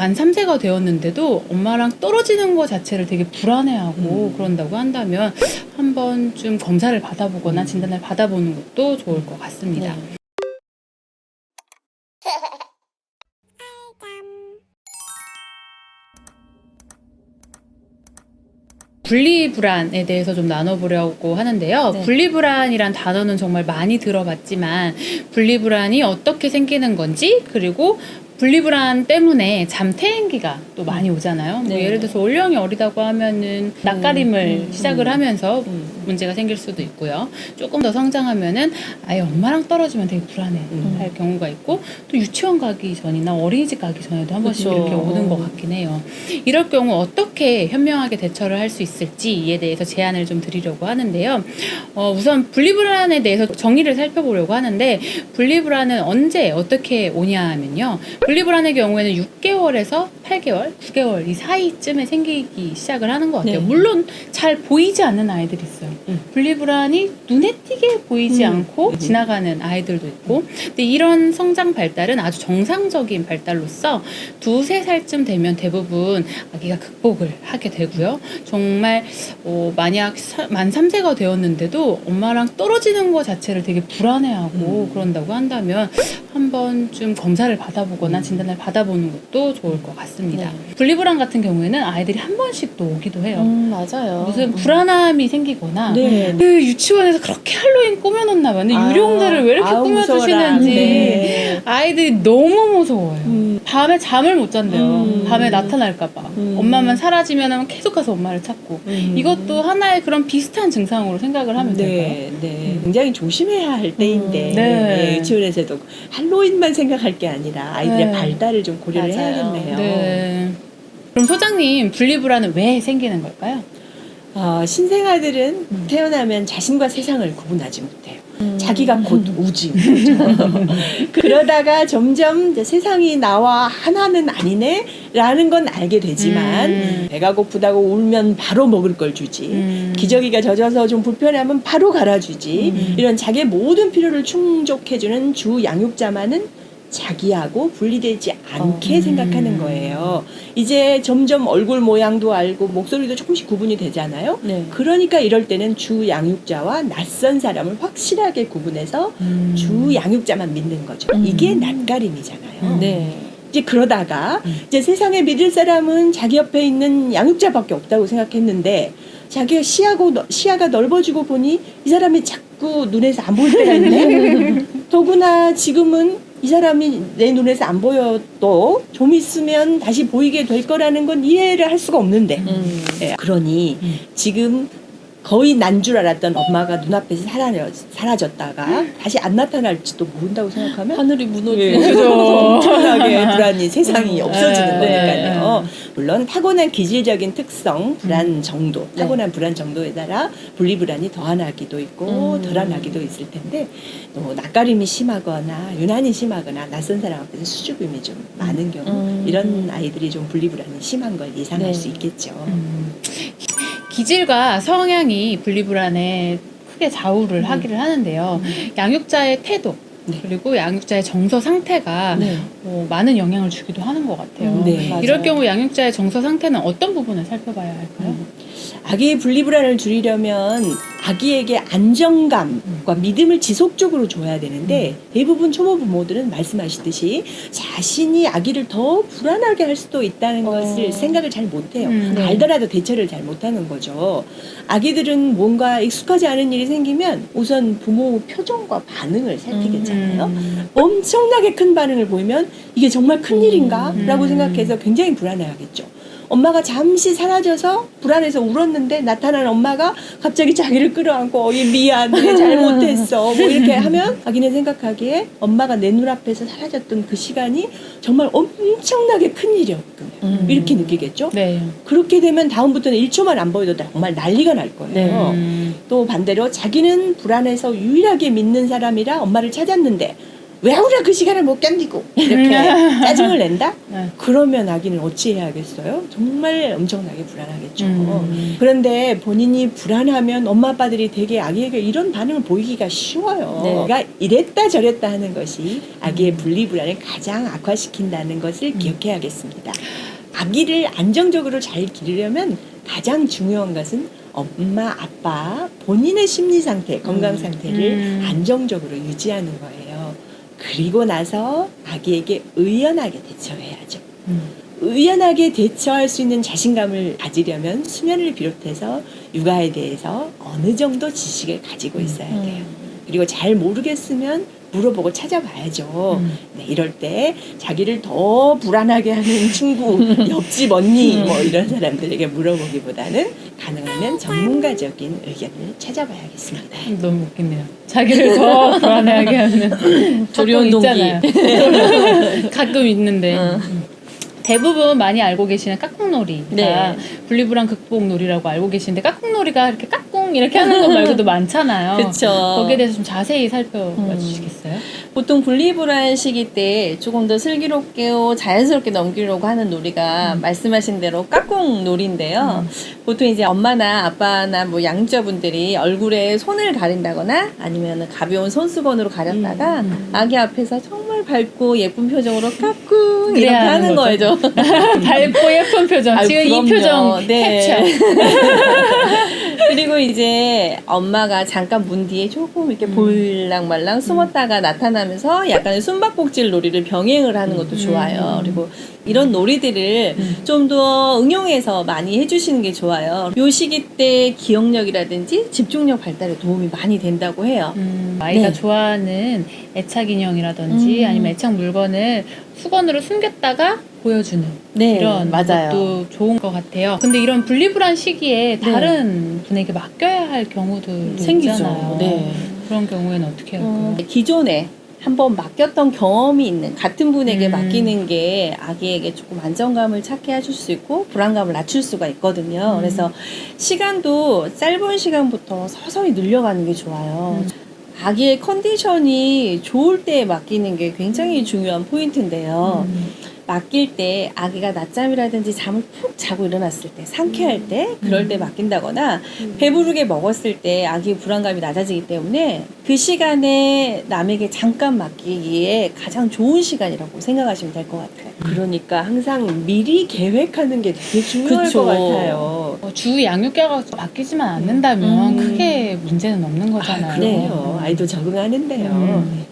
만 3세가 되었는데도 엄마랑 떨어지는 것 자체를 되게 불안해하고 그런다고 한다면 한번 좀 검사를 받아보거나 진단을 받아보는 것도 좋을 것 같습니다. 네. 분리불안에 대해서 좀 나눠보려고 하는데요. 네. 분리불안이란 단어는 정말 많이 들어봤지만 분리불안이 어떻게 생기는 건지, 그리고 분리불안 때문에 잠태행기가 또 많이 오잖아요. 뭐 네. 예를 들어서 올영이 어리다고 하면은 낯가림을 시작을 하면서 음. 문제가 생길 수도 있고요. 조금 더 성장하면은 아예 엄마랑 떨어지면 되게 불안해 할 경우가 있고, 또 유치원 가기 전이나 어린이집 가기 전에도 한 번씩 그쵸. 이렇게 오는 것 같긴 해요. 이럴 경우 어떻게 현명하게 대처를 할 수 있을지에 대해서 제안을 좀 드리려고 하는데요. 우선 분리불안에 대해서 정의를 살펴보려고 하는데, 분리불안은 언제 어떻게 오냐 하면요. 분리불안의 경우에는 6개월에서 8개월, 9개월 이 사이쯤에 생기기 시작을 하는 것 같아요. 네. 물론 잘 보이지 않는 아이들이 있어요. 분리불안이 눈에 띄게 보이지 않고 지나가는 아이들도 있고, 근데 이런 성장 발달은 아주 정상적인 발달로서 2, 3살쯤 되면 대부분 아기가 극복을 하게 되고요. 정말 만약 만 3세가 되었는데도 엄마랑 떨어지는 것 자체를 되게 불안해하고 그런다고 한다면 한번 좀 검사를 받아보거나 진단을 받아보는 것도 좋을 것 같습니다. 네. 분리불안 같은 경우에는 아이들이 한 번씩 또 오기도 해요. 맞아요. 무슨 불안함이 생기거나 네. 그 유치원에서 그렇게 할로윈 꾸며놓나 봐요. 근데 유령들을 왜 이렇게 꾸며주시는지 네. 아이들이 너무 무서워요. 밤에 잠을 못 잔대요. 밤에 나타날까봐. 엄마만 사라지면 계속 가서 엄마를 찾고. 이것도 하나의 그런 비슷한 증상으로 생각을 하면 될까요? 네, 네. 굉장히 조심해야 할 때인데 네. 유치원에서도 할로윈만 생각할 게 아니라 아이들의 네. 발달을 좀 고려를 맞아요. 해야겠네요. 네. 그럼 소장님, 분리불안은 왜 생기는 걸까요? 신생아들은 태어나면 자신과 세상을 구분하지 못해요. 자기가 곧 우주인 거죠. 그러다가 점점 이제 세상이 나와 하나는 아니네 라는 건 알게 되지만 배가 고프다고 울면 바로 먹을 걸 주지, 기저귀가 젖어서 좀 불편하면 바로 갈아주지, 이런 자기의 모든 필요를 충족해주는 주 양육자만은 자기하고 분리되지 않게 생각하는 거예요. 이제 점점 얼굴 모양도 알고 목소리도 조금씩 구분이 되잖아요. 네. 그러니까 이럴 때는 주 양육자와 낯선 사람을 확실하게 구분해서 주 양육자만 믿는 거죠. 이게 낯가림이잖아요. 네. 이제 그러다가 이제 세상에 믿을 사람은 자기 옆에 있는 양육자밖에 없다고 생각했는데, 자기가 시야가 넓어지고 보니 이 사람이 자꾸 눈에서 안 보일 때가 있네. 더구나 지금은 이 사람이 내 눈에서 안 보여도 좀 있으면 다시 보이게 될 거라는 건 이해를 할 수가 없는데, 예, 그러니 지금 거의 난 줄 알았던 엄마가 눈앞에서 사라졌다가 다시 안 나타날지도 모른다고 생각하면 하늘이 무너지고. 예, 그래서 엄청나게 불안이 세상이 없어지는 네. 거니까요. 물론 타고난 기질적인 특성, 불안 정도, 타고난 불안 정도에 따라 분리불안이 더한 아기도 있고 덜한 아기도 있을 텐데, 또 낯가림이 심하거나 유난히 심하거나 낯선 사람 앞에서 수줍음이 좀 많은 경우, 이런 아이들이 좀 분리불안이 심한 걸 예상할 네. 수 있겠죠. 기질과 성향이 분리불안에 크게 좌우를 하기를 하는데요. 양육자의 태도, 그리고 양육자의 정서 상태가 네. 많은 영향을 주기도 하는 것 같아요. 네. 맞아요. 이럴 경우 양육자의 정서 상태는 어떤 부분을 살펴봐야 할까요? 아기의 분리불안을 줄이려면 아기에게 안정감과 믿음을 지속적으로 줘야 되는데, 대부분 초보 부모들은 말씀하시듯이 자신이 아기를 더 불안하게 할 수도 있다는 것을 생각을 잘 못해요. 네. 알더라도 대처를 잘 못하는 거죠. 아기들은 뭔가 익숙하지 않은 일이 생기면 우선 부모 표정과 반응을 살피겠잖아요. 엄청나게 큰 반응을 보이면 이게 정말 큰일인가? 라고 생각해서 굉장히 불안해하겠죠. 엄마가 잠시 사라져서 불안해서 울었는데 나타난 엄마가 갑자기 자기를 끌어안고 미안해, 잘못했어, 뭐 이렇게 하면 아기는 생각하기에 엄마가 내 눈앞에서 사라졌던 그 시간이 정말 엄청나게 큰일이었군요. 이렇게 느끼겠죠. 네. 그렇게 되면 다음부터는 1초만 안 보여도 정말 난리가 날 거예요. 또 반대로 자기는 불안해서 유일하게 믿는 사람이라 엄마를 찾았는데 왜 우리가 그 시간을 못 견디고 이렇게 짜증을 낸다? 네. 그러면 아기는 어찌 해야겠어요? 정말 엄청나게 불안하겠죠. 그런데 본인이 불안하면 엄마 아빠들이 되게 아기에게 이런 반응을 보이기가 쉬워요. 네. 그러니까 이랬다 저랬다 하는 것이 아기의 분리불안을 가장 악화시킨다는 것을 기억해야겠습니다. 아기를 안정적으로 잘 기르려면 가장 중요한 것은 엄마, 아빠, 본인의 심리 상태, 건강 상태를 안정적으로 유지하는 거예요. 그리고 나서 아기에게 의연하게 대처해야죠. 의연하게 대처할 수 있는 자신감을 가지려면 수면을 비롯해서 육아에 대해서 어느 정도 지식을 가지고 있어야 돼요. 그리고 잘 모르겠으면 물어보고 찾아봐야죠. 네, 이럴 때 자기를 더 불안하게 하는 친구, 옆집 언니 뭐 이런 사람들에게 물어보기보다는 가능하면 전문가적인 의견을 찾아봐야겠습니다. 너무 웃기네요. 자기를 더 불안하게 하는 조리원 가끔 동기. 있잖아요. 가끔 있는데 대부분 많이 알고 계시는 깍꿍놀이가 네. 분리불안 극복놀이라고 알고 계시는데 깍꿍놀이가 이렇게 깍꿍 이렇게 하는 것 말고도 많잖아요. 그쵸. 거기에 대해서 좀 자세히 살펴봐 주시겠어요? 보통 분리불안 시기 때 조금 더 슬기롭게 자연스럽게 넘기려고 하는 놀이가 말씀하신 대로 깍꿍 놀이인데요. 보통 이제 엄마나 아빠나 뭐 양육자분들이 얼굴에 손을 가린다거나 아니면 가벼운 손수건으로 가렸다가 아기 앞에서 정말 밝고 예쁜 표정으로 깍꿍 이렇게 그래야 하는 하는 거죠. 밝고 예쁜 표정. 아유, 지금 그럼요. 이 표정 네. 캡처. 그리고 이제 엄마가 잠깐 문 뒤에 조금 이렇게 볼랑말랑 숨었다가 나타나면서 약간의 숨바꼭질 놀이를 병행을 하는 것도 좋아요. 그리고 이런 놀이들을 좀 더 응용해서 많이 해주시는 게 좋아요. 요 시기 때 기억력이라든지 집중력 발달에 도움이 많이 된다고 해요. 아이가 네. 좋아하는 애착 인형이라든지 아니면 애착 물건을 수건으로 숨겼다가 보여주는 네, 이런 맞아요. 것도 좋은 것 같아요. 근데 이런 분리불안 시기에 다른 분에게 맡겨야 할 경우도 생기죠. 있잖아요. 네. 그런 경우에는 어떻게 할까요? 기존에 한번 맡겼던 경험이 있는 같은 분에게 맡기는 게 아기에게 조금 안정감을 찾게 해줄 수 있고 불안감을 낮출 수가 있거든요. 그래서 시간도 짧은 시간부터 서서히 늘려가는 게 좋아요. 아기의 컨디션이 좋을 때 맡기는 게 굉장히 중요한 포인트인데요. 맡길 때 아기가 낮잠이라든지 잠을 푹 자고 일어났을 때 상쾌할 때 그럴 때 맡긴다거나 배부르게 먹었을 때 아기의 불안감이 낮아지기 때문에 그 시간에 남에게 잠깐 맡기기에 가장 좋은 시간이라고 생각하시면 될 것 같아요. 그러니까 항상 미리 계획하는 게 되게 중요할 그쵸. 것 같아요. 주 양육계가 바뀌지만 않는다면 크게 문제는 없는 거잖아요. 그래요. 아이도 적응하는데요.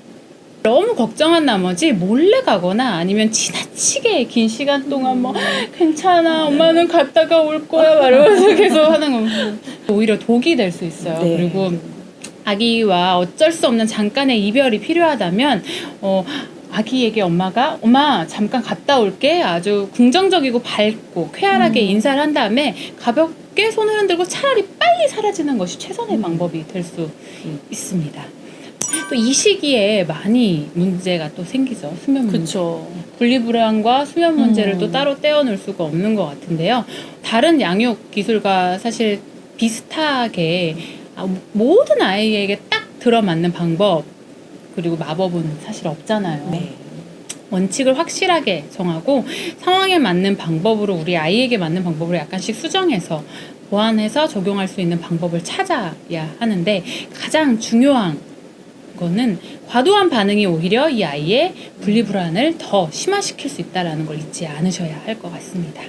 너무 걱정한 나머지 몰래 가거나 아니면 지나치게 긴 시간 동안 뭐 괜찮아 엄마는 갔다가 올 거야 말하면서 계속 하는 건 오히려 독이 될 수 있어요. 네. 그리고 아기와 어쩔 수 없는 잠깐의 이별이 필요하다면 아기에게 엄마가 엄마 잠깐 갔다 올게 아주 긍정적이고 밝고 쾌활하게 인사를 한 다음에 가볍게 손을 흔들고 차라리 빨리 사라지는 것이 최선의 방법이 될 수 있습니다. 또 이 시기에 많이 문제가 또 생기죠. 수면 문제. 그렇죠. 분리불안과 수면 문제를 또 따로 떼어놓을 수가 없는 것 같은데요. 다른 양육 기술과 사실 비슷하게 모든 아이에게 딱 들어맞는 방법 그리고 마법은 사실 없잖아요. 네. 원칙을 확실하게 정하고 상황에 맞는 방법으로 우리 아이에게 맞는 방법으로 약간씩 수정해서 보완해서 적용할 수 있는 방법을 찾아야 하는데 가장 중요한 거는 과도한 반응이 오히려 이 아이의 분리불안을 더 심화시킬 수 있다는 걸 잊지 않으셔야 할 것 같습니다.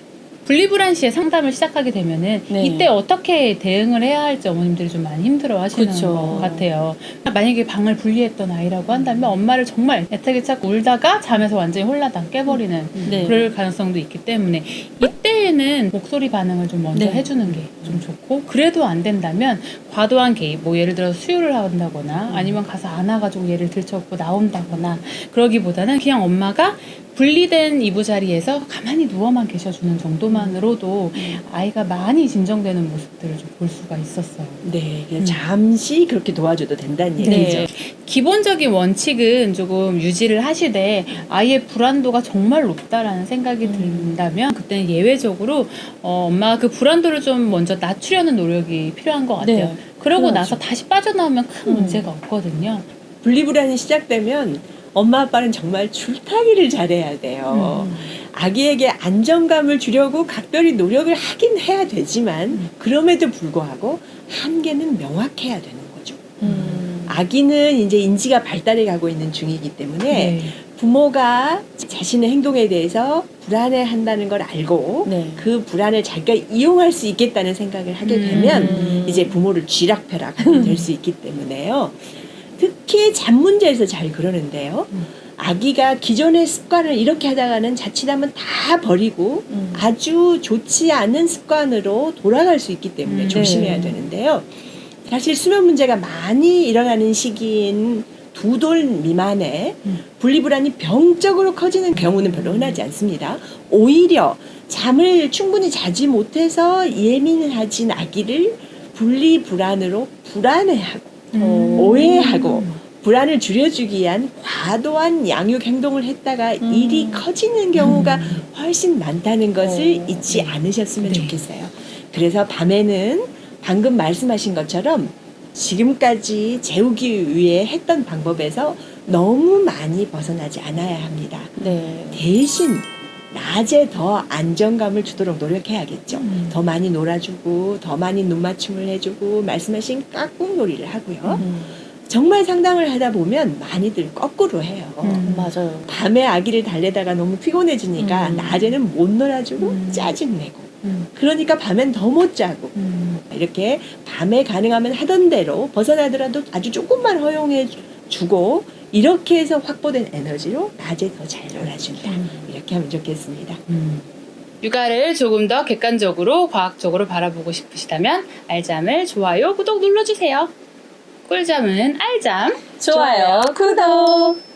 분리불안 시에 상담을 시작하게 되면은 네. 이때 어떻게 대응을 해야 할지 어머님들이 좀 많이 힘들어 하시는 그쵸. 것 같아요. 만약에 방을 분리했던 아이라고 한다면 엄마를 정말 애타게 찾고 울다가 잠에서 완전히 홀라당 깨버리는 네. 그럴 가능성도 있기 때문에 이때에는 목소리 반응을 좀 먼저 네. 해주는 게 좀 좋고 그래도 안 된다면 과도한 개입 뭐 예를 들어서 수유를 한다거나 아니면 가서 안아가지고 얘를 들쳐업고 나온다거나 그러기보다는 그냥 엄마가 분리된 이부자리에서 가만히 누워만 계셔주는 정도만으로도 아이가 많이 진정되는 모습들을 좀 볼 수가 있었어요. 네, 그냥 잠시 그렇게 도와줘도 된다는 얘기죠. 네. 기본적인 원칙은 조금 유지를 하시되 아이의 불안도가 정말 높다라는 생각이 든다면 그때는 예외적으로 엄마가 그 불안도를 좀 먼저 낮추려는 노력이 필요한 것 같아요. 네, 그러고 필요하죠. 나서 다시 빠져나오면 큰 문제가 없거든요. 분리불안이 시작되면 엄마 아빠는 정말 줄타기를 잘해야 돼요. 아기에게 안정감을 주려고 각별히 노력을 하긴 해야 되지만 그럼에도 불구하고 한계는 명확해야 되는 거죠. 아기는 이제 인지가 발달해 가고 있는 중이기 때문에 네. 부모가 자신의 행동에 대해서 불안해한다는 걸 알고 네. 그 불안을 자기가 이용할 수 있겠다는 생각을 하게 되면 이제 부모를 쥐락펴락하게 될 수 있기 때문에요. 특히 잠 문제에서 잘 그러는데요. 아기가 기존의 습관을 이렇게 하다가는 자칫하면 다 버리고 아주 좋지 않은 습관으로 돌아갈 수 있기 때문에 조심해야 네. 되는데요. 사실 수면 문제가 많이 일어나는 시기인 2돌 미만에 분리불안이 병적으로 커지는 경우는 별로 흔하지 않습니다. 오히려 잠을 충분히 자지 못해서 예민해진 아기를 분리불안으로 불안해하고 오해하고 불안을 줄여주기 위한 과도한 양육 행동을 했다가 일이 커지는 경우가 훨씬 많다는 것을 잊지 않으셨으면 좋겠어요. 그래서 밤에는 방금 말씀하신 것처럼 지금까지 재우기 위해 했던 방법에서 너무 많이 벗어나지 않아야 합니다. 네. 대신 낮에 더 안정감을 주도록 노력해야겠죠. 더 많이 놀아주고 더 많이 눈맞춤을 해주고 말씀하신 깍꿍놀이를 하고요. 정말 상담을 하다 보면 많이들 거꾸로 해요. 맞아요. 밤에 아기를 달래다가 너무 피곤해지니까 낮에는 못 놀아주고 짜증내고 그러니까 밤엔 더 못 자고 이렇게 밤에 가능하면 하던 대로 벗어나더라도 아주 조금만 허용해 주고 이렇게 해서 확보된 에너지로 낮에 더 잘 놀아준다. 이렇게 하면 좋겠습니다. 육아를 조금 더 객관적으로 과학적으로 바라보고 싶으시다면 알잠을 좋아요, 구독 눌러주세요. 꿀잠은 알잠. 좋아요, 구독.